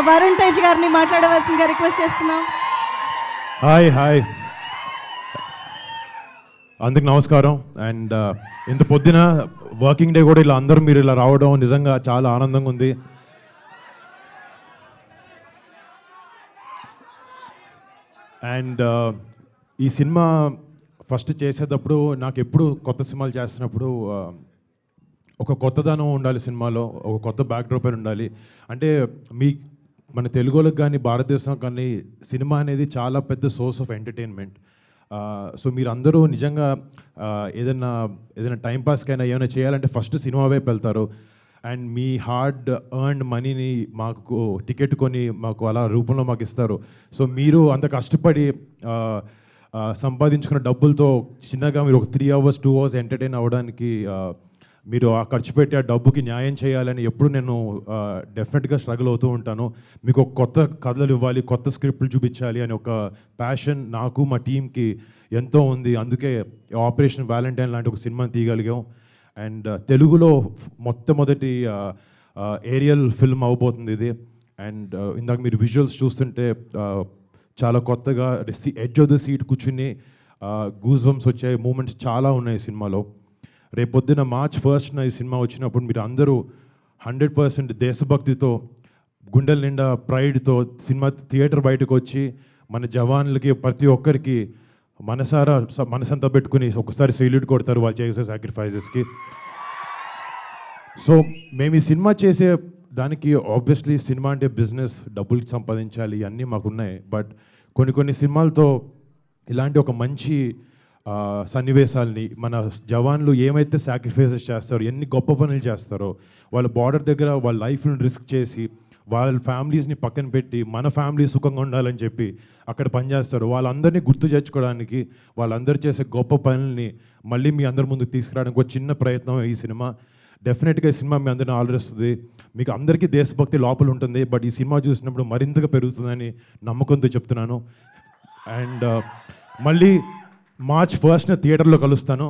వరుణ్ తేజ్ గారిని మాట్లాడవలసిందిగా రిక్వెస్ట్ చేస్తున్నాం. హాయ్ అందరికి నమస్కారం. అండ్ ఇంత పొద్దున వర్కింగ్ డే కూడా ఇలా అందరూ మీరు ఇలా రావడం నిజంగా చాలా ఆనందంగా ఉంది. అండ్ ఈ సినిమా ఫస్ట్ చేసేటప్పుడు నాకు ఎప్పుడు కొత్త సినిమాలు చేస్తున్నప్పుడు ఒక కొత్తదనం ఉండాలి సినిమాలో, ఒక కొత్త బ్యాక్డ్రాప్ అని ఉండాలి. అంటే మన తెలుగులకు కానీ భారతదేశం కానీ సినిమా అనేది చాలా పెద్ద సోర్స్ ఆఫ్ ఎంటర్టైన్మెంట్. సో మీరు అందరూ నిజంగా ఏదైనా టైంపాస్కైనా ఏమైనా చేయాలంటే ఫస్ట్ సినిమా వైపు వెళ్తారు. అండ్ మీ హార్డ్ ఎర్న్డ్ మనీని మాకు టికెట్ కొని మాకు అలా రూపంలో మాకు ఇస్తారు. సో మీరు అంత కష్టపడి సంపాదించుకున్న డబ్బులతో చిన్నగా మీరు ఒక 3 hours 2 hours ఎంటర్టైన్ అవ్వడానికి మీరు ఆ ఖర్చు పెట్టి ఆ డబ్బుకి న్యాయం చేయాలని ఎప్పుడు నేను డెఫినెట్గా స్ట్రగుల్ అవుతూ ఉంటాను. మీకు ఒక కొత్త కథలు ఇవ్వాలి, కొత్త స్క్రిప్ట్లు చూపించాలి అని ఒక ప్యాషన్ నాకు మా టీంకి ఎంతో ఉంది. అందుకే ఆపరేషన్ వ్యాలంటైన్ లాంటి ఒక సినిమాని తీయగలిగాం. అండ్ తెలుగులో మొట్టమొదటి ఏరియల్ ఫిల్మ్ అవబోతుంది ఇది. అండ్ ఇందాక మీరు విజువల్స్ చూస్తుంటే చాలా కొత్తగా ఎడ్జ్ ఆఫ్ ద సీట్ కూర్చుని గూస్ బంప్స్ వచ్చే మూమెంట్స్ చాలా ఉన్నాయి సినిమాలో. రేపొద్దున March 1st ఈ సినిమా వచ్చినప్పుడు మీరు అందరూ 100% దేశభక్తితో గుండెల నిండా ప్రైడ్తో సినిమా థియేటర్ బయటకు వచ్చి మన జవాన్లకి ప్రతి ఒక్కరికి మనసంతా పెట్టుకుని ఒకసారి సెల్యూట్ కొడతారు వాళ్ళు చేసే సాక్రిఫైజెస్కి. సో మేము ఈ సినిమా చేసే దానికి ఆబ్వియస్లీ సినిమా అంటే బిజినెస్, డబ్బులు సంపాదించాలి అన్నీ మాకున్నాయి. బట్ కొన్ని సినిమాలతో ఇలాంటి ఒక మంచి సన్నివేశాలని మన జవాన్లు ఏమైతే సాక్రిఫైసెస్ చేస్తారో, ఎన్ని గొప్ప పనులు చేస్తారో, వాళ్ళ బార్డర్ దగ్గర వాళ్ళ లైఫ్ని రిస్క్ చేసి వాళ్ళ ఫ్యామిలీస్ని పక్కన పెట్టి మన ఫ్యామిలీ సుఖంగా ఉండాలని చెప్పి అక్కడ పనిచేస్తారు. వాళ్ళందరినీ గుర్తు తెచ్చుకోవడానికి, వాళ్ళందరూ చేసే గొప్ప పనుల్ని మళ్ళీ మీ అందరి ముందుకు తీసుకురావడానికి ఒక చిన్న ప్రయత్నం ఈ సినిమా. డెఫినెట్గా ఈ సినిమా మీ అందరిని ఆలోచిస్తుంది. మీకు అందరికీ దేశభక్తి లోపల ఉంటుంది, బట్ ఈ సినిమా చూసినప్పుడు మరింతగా పెరుగుతుందని నమ్మకంతో చెప్తున్నాను. అండ్ మళ్ళీ March 1st థియేటర్లో కలుస్తాను.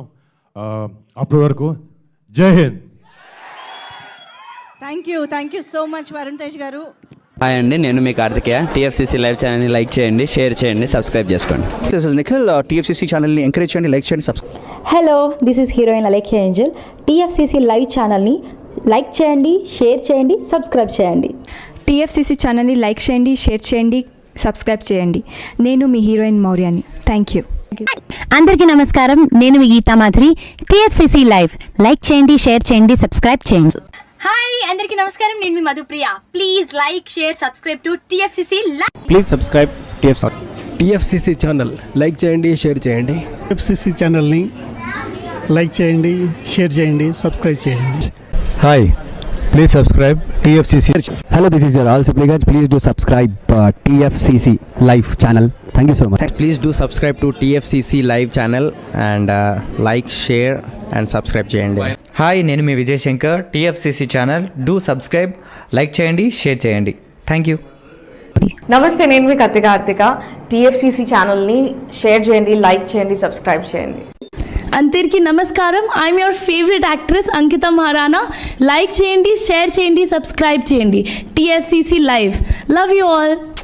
అప్పటి వరకు జై Hind. Thank you so much Varun Tej గారు. హాయ్ అండి, నేను మీ కార్తికేయ. టీఎఫ్సీసీ లైవ్ ఛానల్ని లైక్ చేయండి, షేర్ చేయండి, సబ్స్క్రైబ్ చేసుకోండి. This is Nikhil. టీఎఫ్సీసీ ఛానల్ని ఎంకరేజ్ చేయండి, లైక్ చేయండి, subscribe. Hello, this is heroine Alekhya Angel. TFCC live ఛానల్ని లైక్ చేయండి, షేర్ చేయండి, సబ్స్క్రైబ్ చేయండి. టీఎఫ్సీసీ ఛానల్ని లైక్ చేయండి, షేర్ చేయండి, సబ్స్క్రైబ్ చేయండి. నేను మీ హీరోయిన్ మౌర్యాని. Thank you. అందరికీ నమస్కారం, నేను మీ Gita Madhuri. TFCC live like చేయండి, షేర్ చేయండి, సబ్స్క్రైబ్ చేయండి. హాయ్ అందరికీ నమస్కారం, నేను మీ Madhupriya. Please like share subscribe to TFCC live. Please subscribe TFCC channel like చేయండి, షేర్ చేయండి. టీఎఫ్సీసీ ఛానల్ని లైక్ చేయండి, షేర్ చేయండి, సబ్స్క్రైబ్ చేయండి. Hi, please subscribe TFCC. Hello, this is your all Sipligunj. Please do subscribe TFCC live channel. Thank you so much. Please do subscribe to TFCC live channel and like, share and subscribe చేయండి. Hi, నేను మీ Vijay Shankar. TFCC channel do subscribe, like చేయండి, share చేయండి. Thank you. నమస్తే, నేను మీ Karthika. TFCC ఛానల్ని share చేయండి, లైక్ చేయండి, సబ్స్క్రైబ్ చేయండి. అందరికీ నమస్కారం, I'm your favourite actress Ankita Maharana. Like చేయండి, షేర్ చేయండి, సబ్స్క్రైబ్ చేయండి. TFCC live. Love you all.